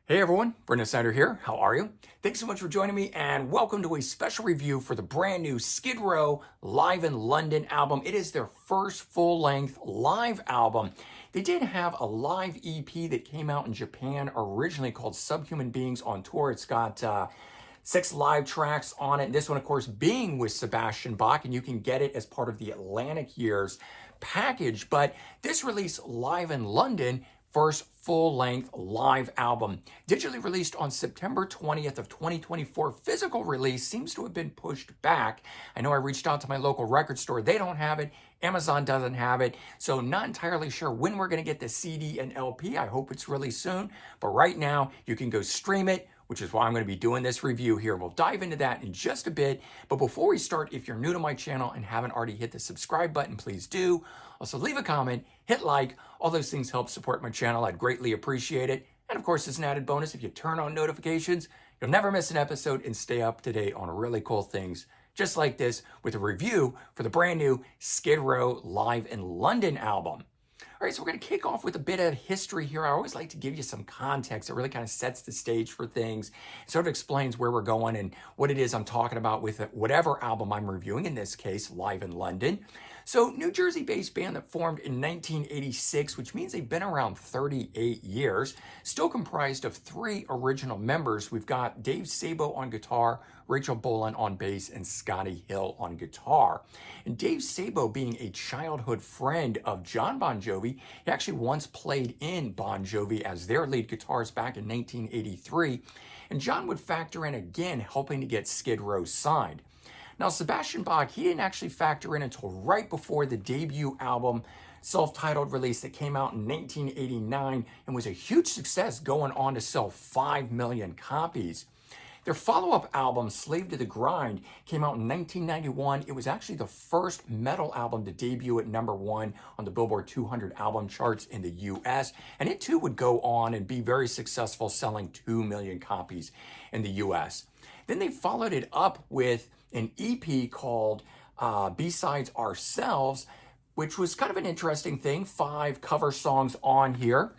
Hey everyone, Brendan Snyder here. How are you? Thanks so much for joining me and welcome to a special review for the brand new Skid Row Live in London album. It is their first full-length live album. They did have a live EP that came out in Japan originally called Subhuman Beings on Tour. It's got 6 live tracks on it. This one, of course, being with Sebastian Bach, and you can get it as part of the Atlantic Years package. But this release, Live in London, first full-length live album. Digitally released on September 20th of 2024. Physical release seems to have been pushed back. I know I reached out to my local record store. They don't have it. Amazon doesn't have it. So not entirely sure when we're going to get the CD and LP. I hope it's really soon. But right now, you can go stream it, which is why I'm going to be doing this review here. We'll dive into that in just a bit. But before we start, if you're new to my channel and haven't already hit the subscribe button, please do. Also leave a comment, hit like, all those things help support my channel. I'd greatly appreciate it. And of course, as an added bonus, if you turn on notifications, you'll never miss an episode and stay up to date on really cool things just like this with a review for the brand new Skid Row Live in London album. All right, so we're going to kick off with a bit of history here. I always like to give you some context. It really kind of sets the stage for things, sort of explains where we're going and what it is I'm talking about with whatever album I'm reviewing, in this case, Live in London. So, New Jersey-based band that formed in 1986, which means they've been around 38 years, still comprised of 3 original members. We've got Dave Sabo on guitar, Rachel Bolan on bass, and Scotty Hill on guitar. And Dave Sabo, being a childhood friend of John Bon Jovi, he actually once played in Bon Jovi as their lead guitarist back in 1983. And John would factor in again, helping to get Skid Row signed. Now, Sebastian Bach, he didn't actually factor in until right before the debut album, self-titled release that came out in 1989 and was a huge success, going on to sell 5 million copies. Their follow-up album, Slave to the Grind, came out in 1991. It was actually the first metal album to debut at #1 on the Billboard 200 album charts in the US. And it too would go on and be very successful, selling 2 million copies in the US. Then they followed it up with an EP called B-Sides Ourselves, which was kind of an interesting thing. 5 cover songs on here.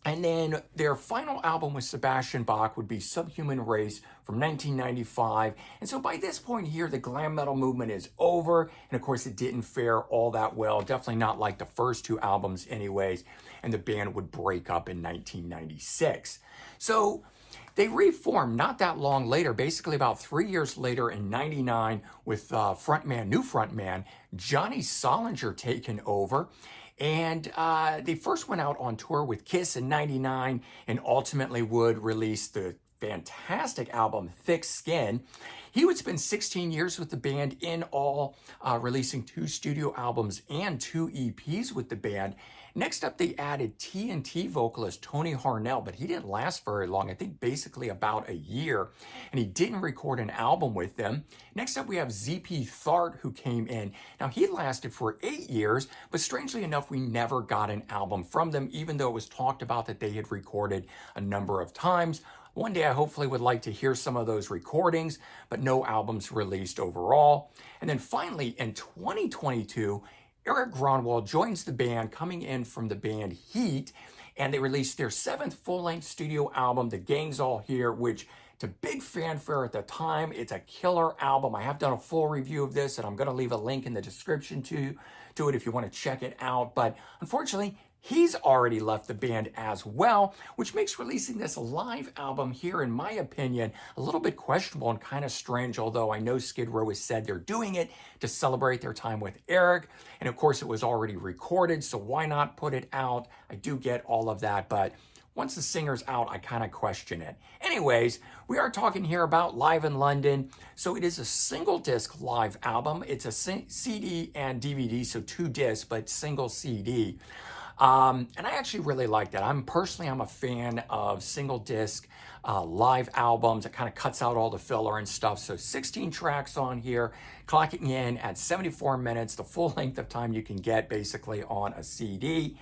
And then their final album with Sebastian Bach would be Subhuman Race from 1995. And so by this point here, the glam metal movement is over. And of course, it didn't fare all that well. Definitely not like the first 2 albums anyways. And the band would break up in 1996. So they reformed not that long later, basically about 3 years later in 99, with new frontman, Johnny Solinger taking over. And they first went out on tour with Kiss in 99 and ultimately would release the fantastic album Thick Skin. He would spend 16 years with the band in all, releasing 2 studio albums and 2 EPs with the band. Next up, they added TNT vocalist Tony Harnell, but he didn't last very long, I think basically about a year, and he didn't record an album with them. Next up, we have ZP Thart, who came in. Now, he lasted for 8 years, but strangely enough, we never got an album from them, even though it was talked about that they had recorded a number of times. One day I hopefully would like to hear some of those recordings, but no albums released overall. And then finally, in 2022, Eric Grönwall joins the band, coming in from the band H.E.A.T, and they released their 7th full-length studio album, The Gang's All Here, which, to big fanfare at the time, it's a killer album. I have done a full review of this, and I'm going to leave a link in the description to it if you want to check it out. But unfortunately, he's already left the band as well, which makes releasing this live album here, in my opinion, a little bit questionable and kind of strange, although I know Skid Row has said they're doing it to celebrate their time with Eric. And of course, it was already recorded, so why not put it out? I do get all of that, but once the singer's out, I kind of question it. Anyways, we are talking here about Live in London. So it is a single disc live album. It's a CD and DVD, so 2 discs, but single CD. And I actually really like that. I'm a fan of single disc live albums. It kind of cuts out all the filler and stuff. So 16 tracks on here, clocking in at 74 minutes, the full length of time you can get basically on a CD.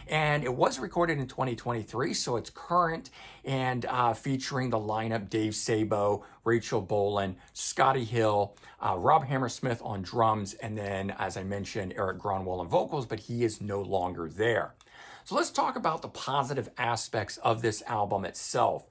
And it was recorded in 2023, so it's current, and featuring the lineup: Dave Sabo, Rachel Bolan, Scotty Hill, Rob Hammersmith on drums, and then, as I mentioned, Eric Grönwall on vocals, but he is no longer there. So let's talk about the positive aspects of this album itself.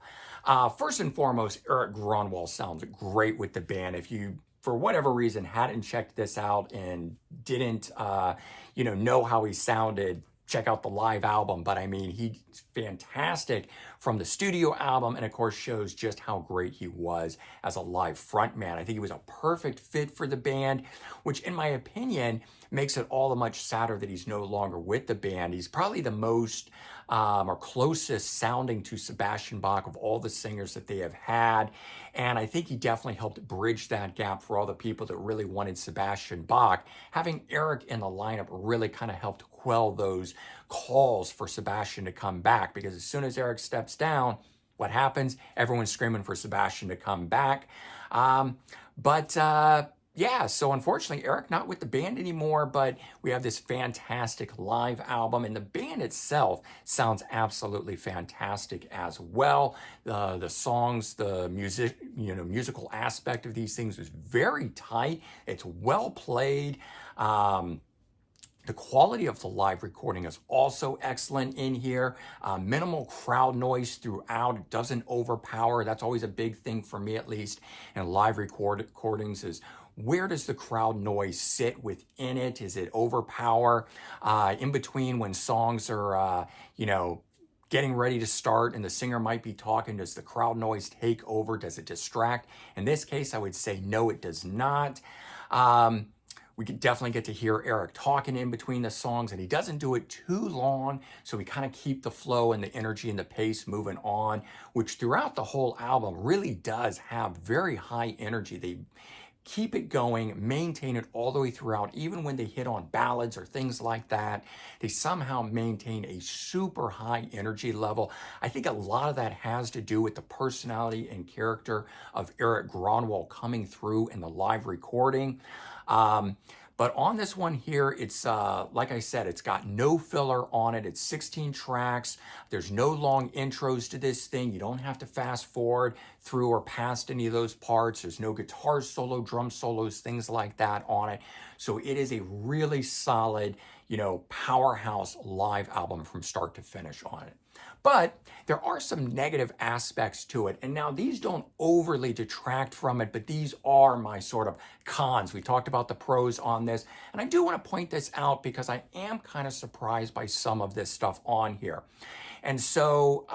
First and foremost, Eric Grönwall sounds great with the band. If you, for whatever reason, hadn't checked this out and didn't, know how he sounded, check out the live album. But I mean, he's fantastic from the studio album, and of course shows just how great he was as a live frontman. I think he was a perfect fit for the band, which in my opinion makes it all the much sadder that he's no longer with the band. He's probably the most or closest sounding to Sebastian Bach of all the singers that they have had. And I think he definitely helped bridge that gap for all the people that really wanted Sebastian Bach. Having Eric in the lineup really kind of helped quell those calls for Sebastian to come back, because as soon as Eric steps down, what happens? Everyone's screaming for Sebastian to come back. Yeah, so unfortunately, Eric not with the band anymore, but we have this fantastic live album, and the band itself sounds absolutely fantastic as well. The songs, the musical aspect of these things is very tight. It's well played. The quality of the live recording is also excellent in here. Minimal crowd noise throughout. It doesn't overpower. That's always a big thing for me, at least, in live recordings is where does the crowd noise sit within it? Is it overpower? In between when songs are, getting ready to start and the singer might be talking, does the crowd noise take over? Does it distract? In this case, I would say no, it does not. We could definitely get to hear Eric talking in between the songs, and he doesn't do it too long, so we kind of keep the flow and the energy and the pace moving on, which throughout the whole album really does have very high energy. They keep it going, maintain it all the way throughout, even when they hit on ballads or things like that. They somehow maintain a super high energy level. I think a lot of that has to do with the personality and character of Eric Grönwall coming through in the live recording. But on this one here, it's like I said, it's got no filler on it. It's 16 tracks. There's no long intros to this thing. You don't have to fast forward through or past any of those parts. There's no guitar solo, drum solos, things like that on it. So it is a really solid, powerhouse live album from start to finish on it. But there are some negative aspects to it. And now these don't overly detract from it, but these are my sort of cons. We talked about the pros on this, and I do want to point this out because I am kind of surprised by some of this stuff on here. And so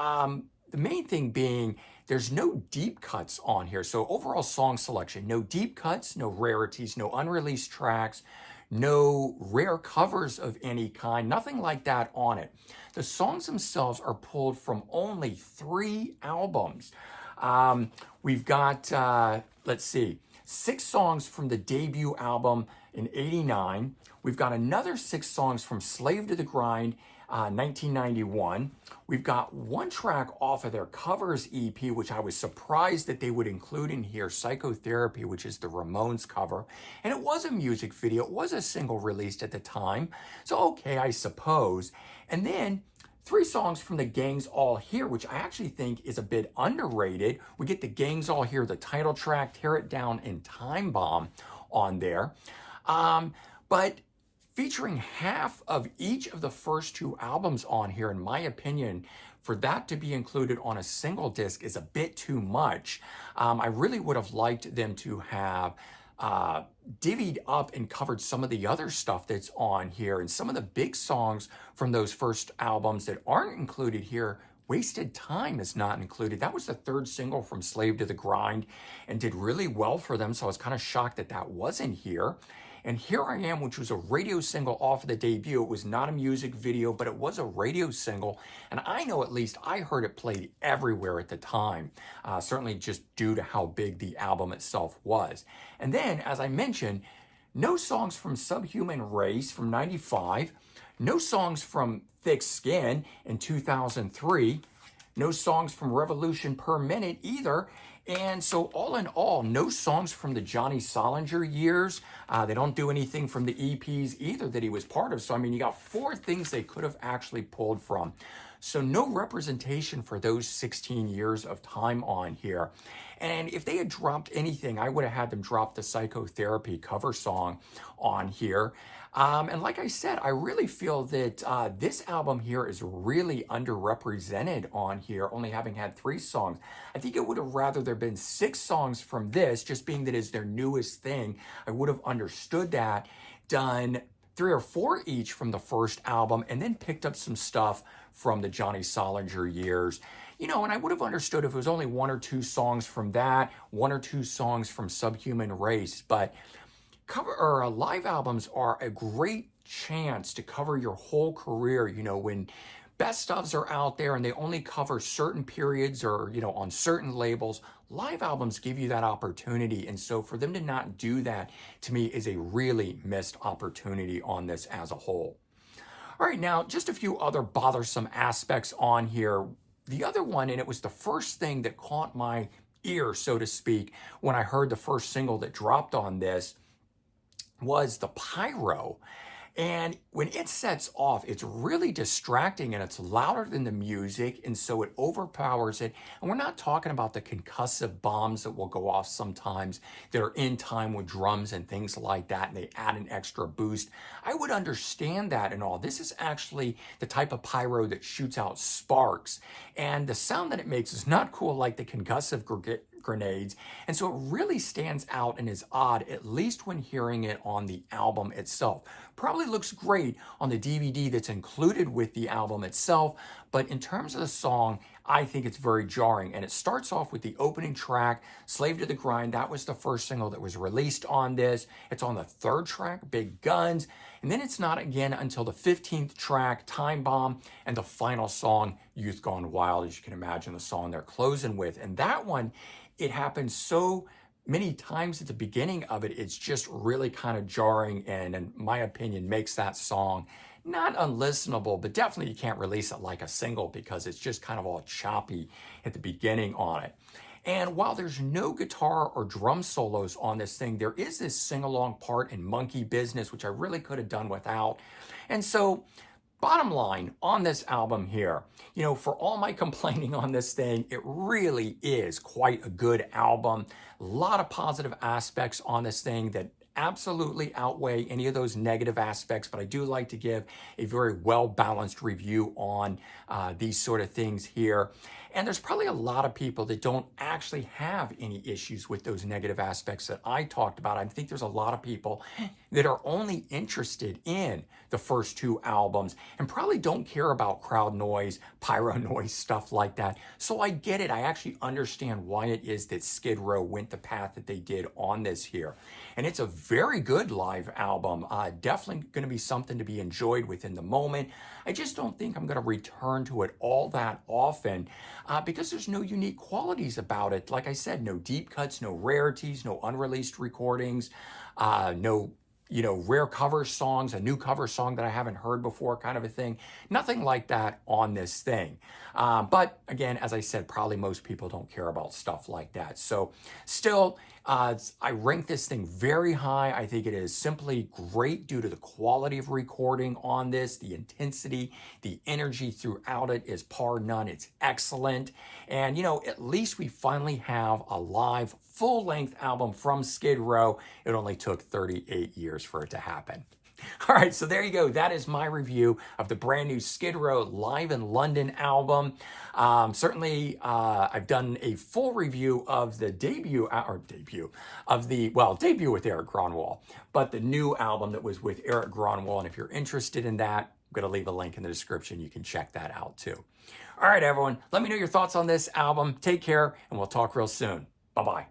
the main thing being, there's no deep cuts on here. So overall song selection, no deep cuts, no rarities, no unreleased tracks, no rare covers of any kind, nothing like that on it. The songs themselves are pulled from only 3 albums. We've got, let's see, 6 songs from the debut album in '89. We've got another 6 songs from Slave to the Grind, 1991. We've got 1 track off of their covers EP, which I was surprised that they would include in here, Psychotherapy, which is the Ramones cover. And it was a music video. It was a single released at the time. So, okay, I suppose. And then 3 songs from the Gangs All Here, which I actually think is a bit underrated. We get the Gangs All Here, the title track, Tear It Down, and Time Bomb on there. But featuring half of each of the first 2 albums on here, in my opinion, for that to be included on a single disc is a bit too much. I really would have liked them to have divvied up and covered some of the other stuff that's on here, and some of the big songs from those first albums that aren't included here. Wasted Time is not included. That was the 3rd single from Slave to the Grind and did really well for them, so I was kind of shocked that that wasn't here. And Here I Am, which was a radio single off of the debut. It was not a music video, but it was a radio single. And I know, at least I heard it played everywhere at the time, certainly just due to how big the album itself was. And then, as I mentioned, no songs from Subhuman Race from '95, no songs from Thick Skin in 2003, no songs from Revolution Per Minute either. And so all in all, no songs from the Johnny Solinger years. They don't do anything from the EPs either that he was part of. So, I mean, you got 4 things they could have actually pulled from. So no representation for those 16 years of time on here. And if they had dropped anything, I would have had them drop the Psychotherapy cover song on here. And like I said, I really feel that this album here is really underrepresented on here, only having had 3 songs. I think it would have rather there been 6 songs from this, just being that is their newest thing. I would have understood that, done 3 or 4 each from the first album, and then picked up some stuff from the Johnny Solinger years. You know, and I would have understood if it was only 1 or 2 songs from that, 1 or 2 songs from Subhuman Race, but live albums are a great chance to cover your whole career. You know, when best ofs are out there and they only cover certain periods or, you know, on certain labels, live albums give you that opportunity. And so for them to not do that, to me, is a really missed opportunity on this as a whole. All right, now just a few other bothersome aspects on here. The other one, and it was the first thing that caught my ear, so to speak, when I heard the first single that dropped on this, was the pyro. And when it sets off, it's really distracting and it's louder than the music, and so it overpowers it. And we're not talking about the concussive bombs that will go off sometimes that are in time with drums and things like that, and they add an extra boost. I would understand that and all. This is actually the type of pyro that shoots out sparks, and the sound that it makes is not cool like the concussive grenades, and so it really stands out and is odd, at least when hearing it on the album itself. Probably looks great on the DVD that's included with the album itself, but in terms of the song, I think it's very jarring. And it starts off with the opening track, Slave to the Grind. That was the first single that was released on this. It's on the 3rd track, Big Guns, and then it's not again until the 15th track, Time Bomb, and the final song, Youth Gone Wild, as you can imagine the song they're closing with. And that one, it happens so many times at the beginning of it, it's just really kind of jarring, and in my opinion, makes that song not unlistenable, but definitely you can't release it like a single because it's just kind of all choppy at the beginning on it. And while there's no guitar or drum solos on this thing, there is this sing-along part in Monkey Business, which I really could have done without. And so, bottom line on this album here, you know, for all my complaining on this thing, it really is quite a good album. A lot of positive aspects on this thing that absolutely outweigh any of those negative aspects, but I do like to give a very well-balanced review on these sort of things here. And there's probably a lot of people that don't actually have any issues with those negative aspects that I talked about. I think there's a lot of people that are only interested in the first 2 albums and probably don't care about crowd noise, pyro noise, stuff like that. So I get it. I actually understand why it is that Skid Row went the path that they did on this here. And it's a very good live album. Definitely going to be something to be enjoyed within the moment. I just don't think I'm going to return to it all that often because there's no unique qualities about it. Like I said, no deep cuts, no rarities, no unreleased recordings, no rare cover songs, a new cover song that I haven't heard before kind of a thing. Nothing like that on this thing. But again, as I said, probably most people don't care about stuff like that. So still, I rank this thing very high. I think it is simply great due to the quality of recording on this, the intensity, the energy throughout it is par none. It's excellent. And, you know, at least we finally have a live full-length album from Skid Row. It only took 38 years for it to happen. All right, so there you go. That is my review of the brand new Skid Row Live in London album. Certainly, I've done a full review of the debut with Eric Gronwall, but the new album that was with Eric Gronwall. And if you're interested in that, I'm going to leave a link in the description. You can check that out too. All right, everyone, let me know your thoughts on this album. Take care, and we'll talk real soon. Bye-bye.